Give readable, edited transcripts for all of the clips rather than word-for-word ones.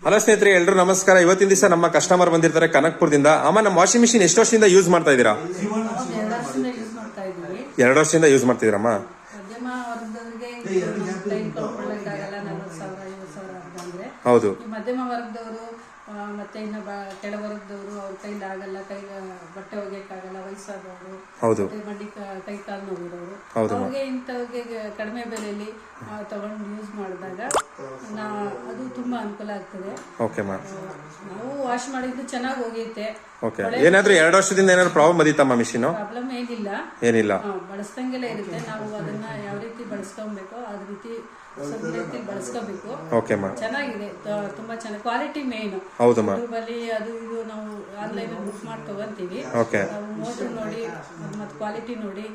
Hello ಸ್ನೇಹಿತರೆ, ಎಲ್ರು ನಮಸ್ಕಾರ. ಇವತ್ತಿನ ದಿವಸ ನಮ್ಮ ಕಸ್ಟಮರ್ ಬಂದಿರ್ತಾರೆ ಕನಕ್ಪುರದಿಂದ. ಅಮ್ಮ, ನಮ್ಮ ವಾಷಿಂಗ್ ಮಿಷಿನ್ ಎಷ್ಟು ವರ್ಷದಿಂದ ಯೂಸ್ ಮಾಡ್ತಾ ಇದ್ದೀರಾ? 2 ವರ್ಷದಿಂದ ಯೂಸ್ ಮಾಡ್ತಿದ್ದೀರಮ್ಮ? ಹೌದು. ಮಧ್ಯಮ ವರ್ಗದವರು ಮತ್ತೆ ಇನ್ನು ಕೆಳ ವರ್ಗದವರು ಅವ್ರ ಕೈಲಿ ಆಗಲ್ಲ, ಬಟ್ಟೆ ಒಗೆಯಕ್ಕಾಗಲ್ಲ, ವಯಸ್ಸಾದವರು, ಹೌದು, ಮಂಡಿ ಕೈ ಕಾಲು ನೋವಿರೋರು, ಹೌದು, ಅವ್ರಿಗೆ ಇಂಥವ್ರಿಗೆ ಕಡಿಮೆ ಬೆಲೆಯಲ್ಲಿ ತಗೊಂಡು ಯೂಸ್ ಮಾಡಿದಾಗ ಅದು ತುಂಬಾ ಅನುಕೂಲ ಆಗ್ತದೆ. ಓಕೆ ಮಾ, ನಾವು ವಾಶ್ ಮಾಡಿದ್ದು ಚೆನ್ನಾಗಿ ಹೋಗಿತ್ತೆ. ಓಕೆ. ಏನಾದ್ರೂ 2 ವರ್ಷದಿಂದ ಏನಾದ್ರು ಪ್ರಾಬ್ಲಮ್ ಬಂದಿತ್ತಮ್ಮ ಮಿಷಿನ್? ಪ್ರಾಬ್ಲಮ್ ಏನಿಲ್ಲ, ಬಳಸ್ದಂಗೆಲ್ಲ ಇರುತ್ತೆ. ನಾವು ಅದನ್ನ ಯಾವ ರೀತಿ ಬಳಸ್ಕೊಬೇಕೋ ಅದ ರೀತಿ ಬಳಸ್ಕೋಬೇಕು. ಓಕೆ ಮಾ, ಚೆನ್ನಾಗಿದೆ, ತುಂಬಾ ಚೆನ್ನಾಗಿ ಕ್ವಾಲಿಟಿ ಮೇನ್. ಹೌದಮ್ಮ. ಬಲಿ ಅದು ಇದು ನಾವು ಆನ್ಲೈನ್ ಬುಕ್ ಮಾಡಿ ತಗೊಂತೀವಿ. ಓಕೆ. ನಾವು ಮೋಟರ್ ನೋಡಿ ಮತ್ತೆ ಕ್ವಾಲಿಟಿ ನೋಡಿ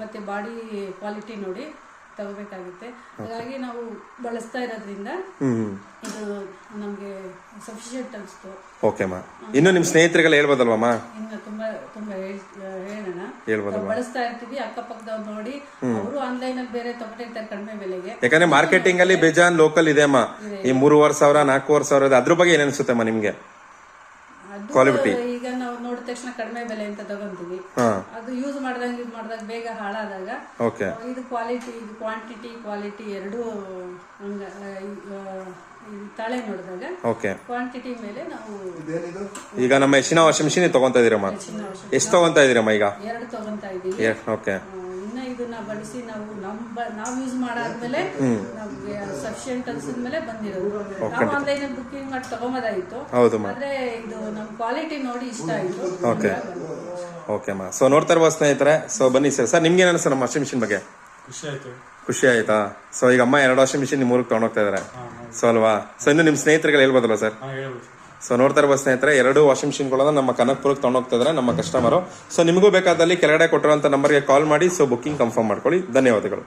ಮತ್ತೆ ಬಾಡಿ ಕ್ವಾಲಿಟಿ ನೋಡಿ ತಗೋಬೇಕಾಗುತ್ತೆ. ಹಾಗಾಗಿ ನಾವು ಬಳಸ್ತಾ ಇರೋದ್ರಿಂದ ಇದು ನಮ್ಗೆ ಸಫಿಶಿಯಂಟ್ ಅನಿಸ್ತು. ಓಕೆ ಮಾ. ಇನ್ನು ನಿಮ್ ಸ್ನೇಹಿತರಿಗೆಲ್ಲ ಹೇಳ್ಬೋದಲ್ವಮ್ಮ? ಇನ್ನು ತುಂಬಾ ತುಂಬಾ ಹೇಳೋಣ, ಹೇಳ್ಬೋದಲ್ವಾ? ಬಳಸ್ತಾ ಇರ್ತೀವಿ, ಅಕ್ಕಪಕ್ಕದವ್ರು ನೋಡಿ ಅವರು ಆನ್ಲೈನ್ ಅಲ್ಲಿ ಬೇರೆ ತಗೊಂಡಿರ್ತಾರೆ ಕಡಿಮೆ ಬೆಲೆಗೆ. ಯಾಕಂದ್ರೆ ಮಾರ್ಕೆಟಿಂಗ್ ಅಲ್ಲಿ ಬೇಜಾನ್ ಲೋಕಲ್ ಇದೆ ಅಮ್ಮ. ಈ 3,500 4,500 ಅದ್ರ ಬಗ್ಗೆ ಏನ್ ಅನ್ಸುತ್ತೆ ನಿಮ್ಗೆ? ಕ್ವಾಲಿಟಿ ಈಗ ನಾವು ನೋಡಿದ ತಕ್ಷಣ ಕಡಿಮೆ ಬೆಲೆ ಅಂತ ತಗೊಂತೀವಿ. ಅದು ಯೂಸ್ ಮಾಡಿದಾಗ ಬೇಗ ಹಾಳಾದಾಗ ಇದು ಕ್ವಾಲಿಟಿ, ಇದು ಕ್ವಾಂಟಿಟಿ ಎರಡು ತಾಳೆ ನೋಡಿದಾಗ ಕ್ವಾಂಟಿಟಿ ಮೇಲೆ ನಾವು ಈಗ ನಮ್ಮ ಹೆಚ್ಚಿನ ವಾಷಿಂಗ್ ಮಿಷಿನ್ ತಗೊಂತಾ ಇದೀರಮ್ಮ? ಎಷ್ಟು ತಗೊಂತಾ ಇದೀರಮ್ಮ ಈಗ? 2 ತಗೊಂತಾ ಇದೀವಿ. ಓಕೆ. ಇನ್ನ ಇದನ್ನ ಬಳಸಿ ನಾವು ಯೂಸ್ ಮಾಡಾದ್ಮೇಲೆ ನಮ್ಗೆ ಸಫಿಶಿಯಂಟ್ ಅನ್ಸಿದ್ಮೇಲೆ ಬಂದಿರೋದು. ನಾವು ಆನ್ಲೈನ್ ಬುಕಿಂಗ್ ಮಾಡಿ ತಗೊಂಬೋದಾಗಿತ್ತು, ಆದ್ರೆ ಇದು ನಮ್ ಕ್ವಾಲಿಟಿ ನೋಡಿ ಇಷ್ಟ ಆಯ್ತು. ಓಕೆ ಮಾ. ಸೊ ನೋಡ್ತಾ ಇರುವ ಸ್ನೇಹಿತರೆ, ಸೊ ಬನ್ನಿ ಸರ್, ನಿಮ್ಗೆ ಏನ್ ಅನ್ಸುತ್ತೆ ನಮ್ಮ ವಾಷಿಂಗ್ ಮಿಷಿನ್ ಬಗ್ಗೆ? ಖುಷಿ ಆಯ್ತಾ? ಸೊ ಈಗ ಅಮ್ಮ 2 ವಾಷಿಂಗ್ ಮಿಷಿನ್ ನಿಮ್ ಊರಿಗೆ ತಗೊಂಡೋಗ್ತಾ ಇದಾರೆ, ಸೊ ಅಲ್ವಾ? ಸೊ ಇನ್ನು ನಿಮ್ ಸ್ನೇಹಿತರಿಗೆ ಹೇಳ್ಬೋದಲ್ಲ ಸರ್? ಸೊ ನೋಡ್ತಾ ಇರುವ ಸ್ನೇಹಿತರೆ, 2 ವಾಷಿಂಗ್ ಮಿಷಿನ್ಗಳನ್ನ ನಮ್ಮ ಕನಕ್ಪುರಕ್ಕೆ ತಗೊಂಡೋಗ್ತಾ ಇದಾರೆ ನಮ್ಮ ಕಸ್ಟಮರು. ಸೊ ನಿಮಗೂ ಬೇಕಾದಲ್ಲಿ ಕೆಳಗಡೆ ಕೊಟ್ಟಿರುವಂತ ನಂಬರ್ಗೆ ಕಾಲ್ ಮಾಡಿ ಸೊ ಬುಕಿಂಗ್ ಕನ್ಫರ್ಮ್ ಮಾಡ್ಕೊಳ್ಳಿ. ಧನ್ಯವಾದಗಳು.